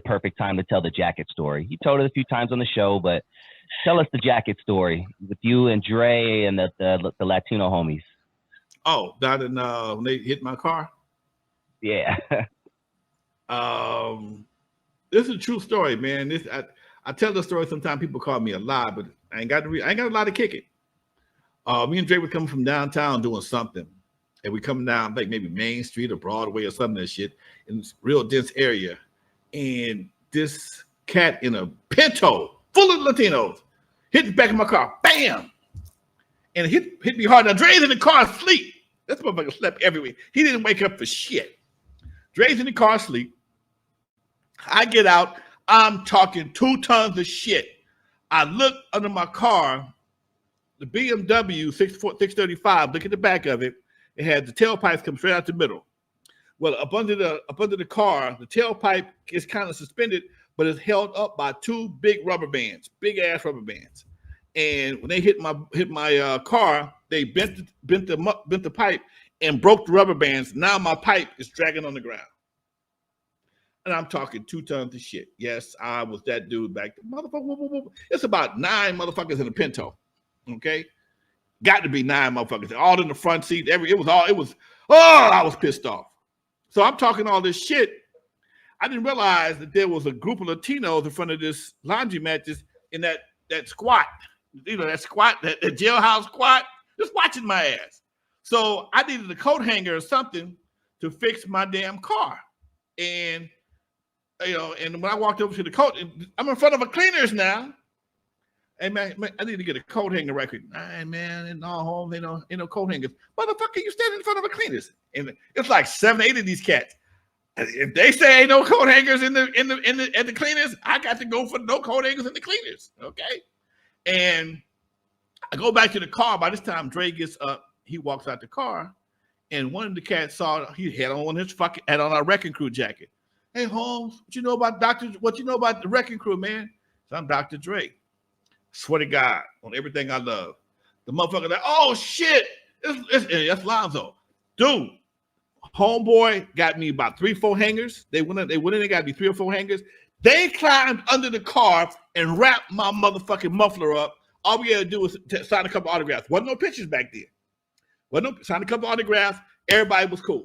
perfect time to tell the jacket story. You told it a few times on the show, but tell us the jacket story with you and Dre and the Latino homies. Oh, that and when they hit my car. Yeah. This is a true story, man. I tell the story. Sometimes people call me a lie, but I ain't got a lie to kick it. Me and Dre were coming from downtown doing something, and we coming down like maybe Main Street or Broadway or something that shit in this real dense area, and this cat in a Pinto full of Latinos hit the back of my car, bam, and it hit me hard. Now Dre's in the car asleep. This motherfucker slept everywhere. He didn't wake up for shit. Dre's in the car asleep. I get out. I'm talking 2 tons of shit. I look under my car. The BMW 635, look at the back of it. It had the tailpipes come straight out the middle. Well, up under the car, the tailpipe is kind of suspended, but it's held up by 2 big rubber bands, big ass rubber bands. And when they hit my car, they bent the pipe and broke the rubber bands. Now my pipe is dragging on the ground. And I'm talking 2 tons of shit. Yes, I was that dude back there. Motherfucker, it's about 9 motherfuckers in a Pinto. Okay, got to be 9 motherfuckers, all in the front seat. I was pissed off. So I'm talking all this shit. I didn't realize that there was a group of Latinos in front of this laundromat just in that squat, that squat, that jailhouse squat, just watching my ass. So I needed a coat hanger or something to fix my damn car. And and when I walked over to the coat, I'm in front of a cleaners now. Hey man, I need to get a coat hanger record. Hey man, in our home, ain't no coat hangers. Motherfucker, you standing in front of a cleaners, and it's like 7, 8 of these cats. If they say ain't no coat hangers at the cleaners, I got to go for no coat hangers in the cleaners. Okay, and I go back to the car. By this time, Dre gets up. He walks out the car, and one of the cats saw he had on our Wrecking Crew jacket. Hey Holmes, what you know about the Wrecking Crew, man? So I'm Dr. Dre. Swear to God, on everything I love. The motherfucker like, oh shit, that's Lonzo. Dude, homeboy got me about 3, 4 hangers. They went in, they got me 3 or 4 hangers. They climbed under the car and wrapped my motherfucking muffler up. All we had to do was sign a couple autographs. Wasn't no pictures back then. Signed a couple autographs. Everybody was cool.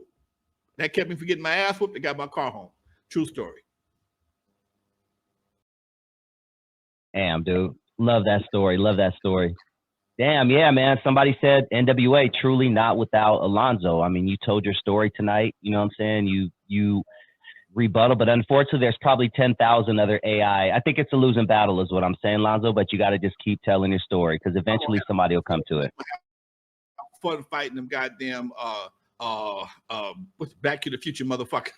That kept me from getting my ass whooped. They got my car home. True story. Damn, dude. Love that story. Damn, yeah, man. Somebody said N.W.A. truly not without Alonzo. I mean, you told your story tonight. You know what I'm saying? You rebuttal, but unfortunately, there's probably 10,000 other AI. I think it's a losing battle is what I'm saying, Lonzo, but you got to just keep telling your story because eventually somebody will come to it. Fun fighting them goddamn what's Back to the Future motherfuckers.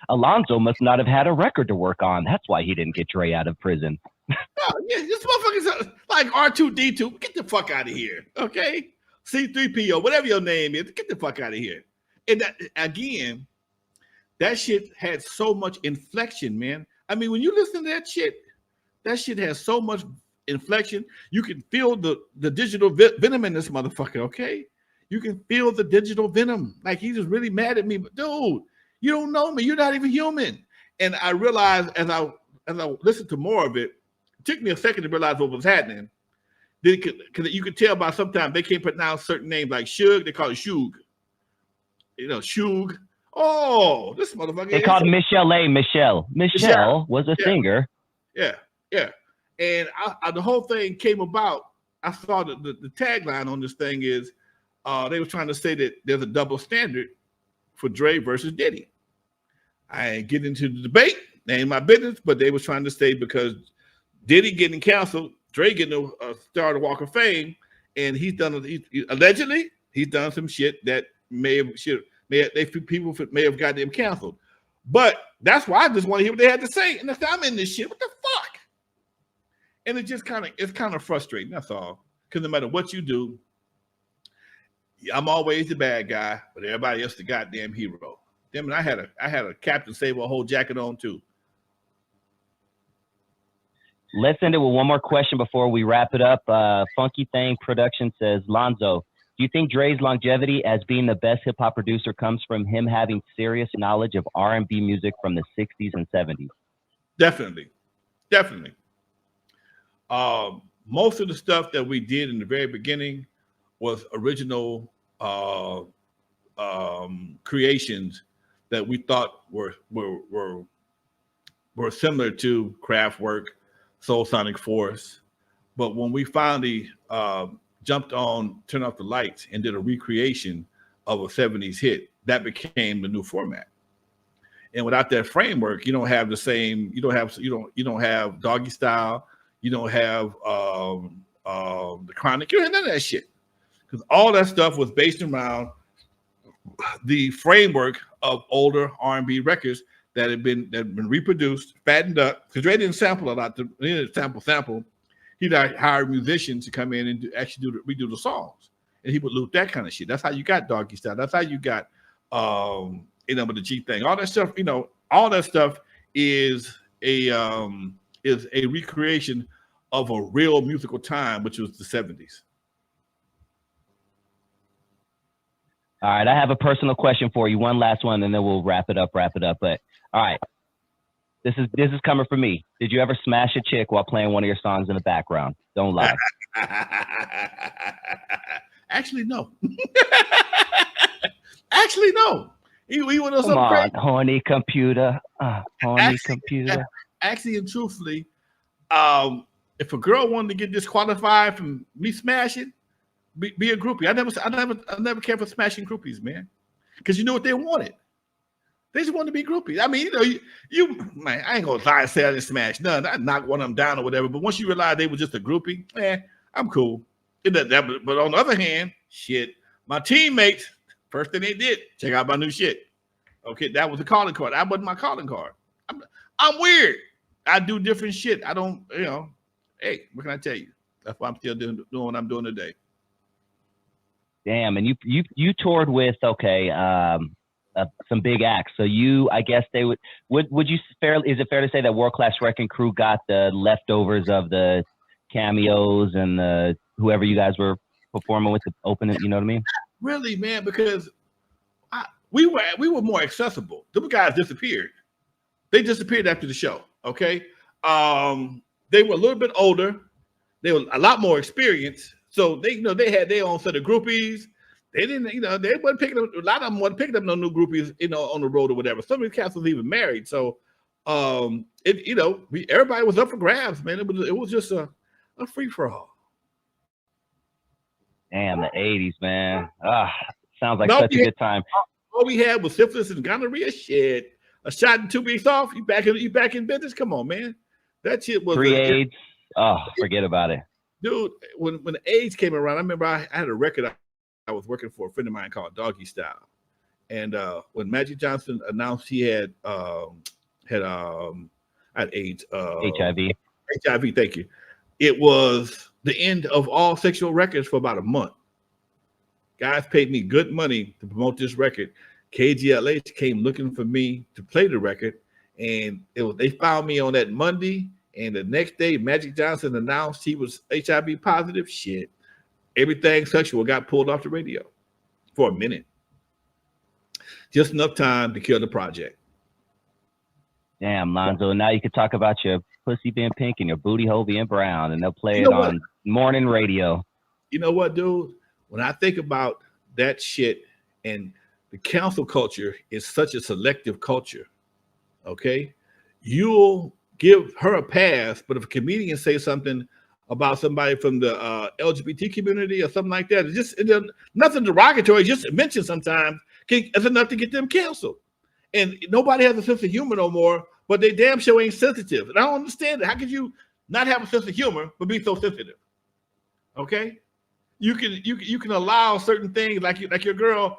Alonzo must not have had a record to work on. That's why he didn't get Dre out of prison. Oh, yeah, this motherfucker's like R2D2. Get the fuck out of here, okay? C3PO, whatever your name is, get the fuck out of here. And that, again, that shit had so much inflection, man. I mean, when you listen to that shit has so much inflection. You can feel the digital venom in this motherfucker, okay? You can feel the digital venom. Like, he's just really mad at me. But, dude, you don't know me. You're not even human. And I realized as I listened to more of it, it took me a second to realize what was happening. Because you could tell by sometimes they can't pronounce certain names like Suge. They call it Shug. Shug. Oh, this motherfucker. They called Michel'le Michelle. Michel'le was a singer. Yeah. And the whole thing came about. I saw the tagline on this thing is they were trying to say that there's a double standard for Dre versus Diddy. I ain't getting into the debate. That ain't my business, but they was trying to say because Diddy getting canceled, Dre getting a Star of the Walk of Fame, and allegedly he's done some shit that people may have got them canceled. But that's why I just want to hear what they had to say. And I'm in this shit. What the fuck? And it's kind of frustrating. That's all. Because no matter what you do, I'm always the bad guy, but everybody else the goddamn hero. Damn it, I had a Captain Sable whole jacket on too. Let's end it with one more question before we wrap it up. Funky Thing Production says, Lonzo, Do you think Dre's longevity as being the best hip hop producer comes from him having serious knowledge of R&B music from the 60s and 70s? Definitely. Most of the stuff that we did in the very beginning was original creations that we thought were similar to Kraftwerk, Soul Sonic Force. But when we finally jumped on Turn Off the Lights and did a recreation of a 70s hit, that became the new format. And without that framework, you don't have the same, you don't have Doggy Style, you don't have the Chronic, you don't have none of that shit. Because all that stuff was based around the framework of older R&B records that had been reproduced, fattened up. Because Dre didn't sample a lot. He didn't sample. He'd hire musicians to come in and actually redo the songs, and he would loop that kind of shit. That's how you got Doggy Style. That's how you got with the G thing. All that stuff, all that stuff is a recreation of a real musical time, which was the 70s. All right, I have a personal question for you. One last one, and then we'll wrap it up. But all right, this is coming from me. Did you ever smash a chick while playing one of your songs in the background? Don't lie. Actually, no. Actually, no. Come on, horny computer. Computer. Actually and truthfully, if a girl wanted to get disqualified from me smashing, be a groupie. I never cared for smashing groupies, man, because you know what they wanted. They just wanted to be groupies. I mean, man, I ain't gonna lie and say I didn't smash none. I knocked one of them down or whatever. But once you realize they were just a groupie, I'm cool. But on the other hand, shit, my teammates, first thing they did, check out my new shit. Okay, that was the calling card. That wasn't my calling card. I'm weird. I do different shit. I don't, hey, what can I tell you? That's why I'm still doing what I'm doing today. Damn, and you toured with some big acts. So I guess they would you is it fair to say that World Class Wrecking Crew got the leftovers of the cameos and the whoever you guys were performing with the opening? You know what I mean? Really, man, because we were more accessible. The guys disappeared. They disappeared after the show. Okay, they were a little bit older. They were a lot more experienced. So they had their own set of groupies. They didn't, they wasn't picking up. A lot of them wasn't picking up no new groupies, on the road or whatever. Some of these cats was even married. So, everybody was up for grabs, man. It was just a free for all. Damn, the 80s, man. Sounds like such a good time. All we had was syphilis and gonorrhea. Shit, a shot and 2 weeks off. You back in business? Come on, man. That shit was 3 AIDS. Forget about it. Dude, when the AIDS came around, I remember I had a record I was working for a friend of mine called Doggy Style. And when Magic Johnson announced he had AIDS. HIV, thank you. It was the end of all sexual records for about a month. Guys paid me good money to promote this record. KGLH came looking for me to play the record. And they found me on that Monday. And the next day, Magic Johnson announced he was HIV positive. Shit. Everything sexual got pulled off the radio for a minute. Just enough time to kill the project. Damn, Lonzo. Now you can talk about your pussy being pink and your booty hole being brown, and they'll play it on morning radio. You know what, dude? When I think about that shit, and the cancel culture is such a selective culture, okay? You'll give her a pass, but if a comedian says something about somebody from the LGBT community or something like that, it's nothing derogatory, just mention sometimes, it's enough to get them canceled. And nobody has a sense of humor no more, but they damn sure ain't sensitive. And I don't understand it. How could you not have a sense of humor but be so sensitive? Okay? You can allow certain things like your girl,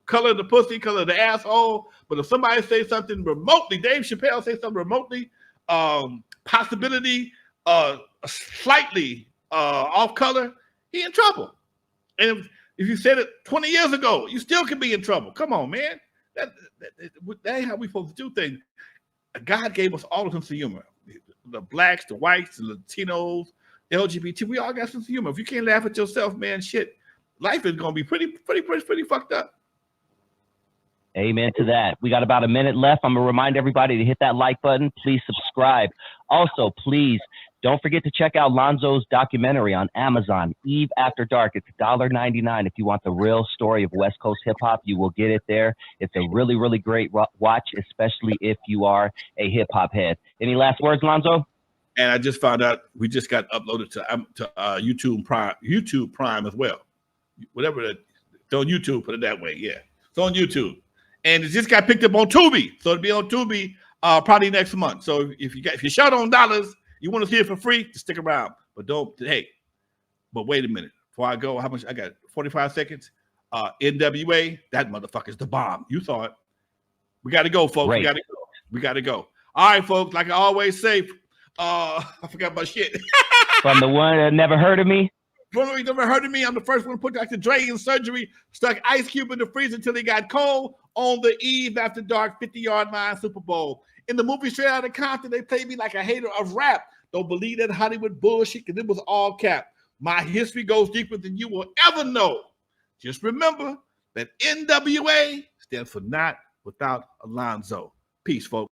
color the pussy, color the asshole. But if somebody says something remotely, Dave Chappelle say something remotely, possibility, slightly off color, he in trouble. And if you said it 20 years ago, you still can be in trouble. Come on, man. That ain't how we supposed to do things. God gave us all a sense of humor. The blacks, the whites, the Latinos, LGBT, we all got sense of humor. If you can't laugh at yourself, man, shit, life is gonna be pretty fucked up. Amen to that. We got about a minute left. I'm going to remind everybody to hit that like button. Please subscribe. Also, please don't forget to check out Lonzo's documentary on Amazon, Eve After Dark. It's $1.99. If you want the real story of West Coast hip hop, you will get it there. It's a really, really great watch, especially if you are a hip hop head. Any last words, Lonzo? And I just found out we just got uploaded to YouTube Prime as well. Whatever it's on YouTube, put it that way. Yeah, it's on YouTube. And it just got picked up on Tubi, so it'll be on Tubi probably next month. So if you're short on dollars, you want to see it for free, just stick around. But but wait a minute. Before I go, how much? I got 45 seconds. N.W.A, that motherfucker's the bomb. You saw it. We got to go, folks. Great. We got to go. All right, folks. Like I always say, I forgot my shit. From the one that never heard of me. You never heard of me. I'm the first one to put Dr. Dre in surgery, stuck Ice Cube in the freezer until he got cold on the Eve After Dark 50-yard line Super Bowl. In the movie Straight Outta Compton, they played me like a hater of rap. Don't believe that Hollywood bullshit because it was all cap. My history goes deeper than you will ever know. Just remember that N.W.A stands for Not Without Alonzo. Peace, folks.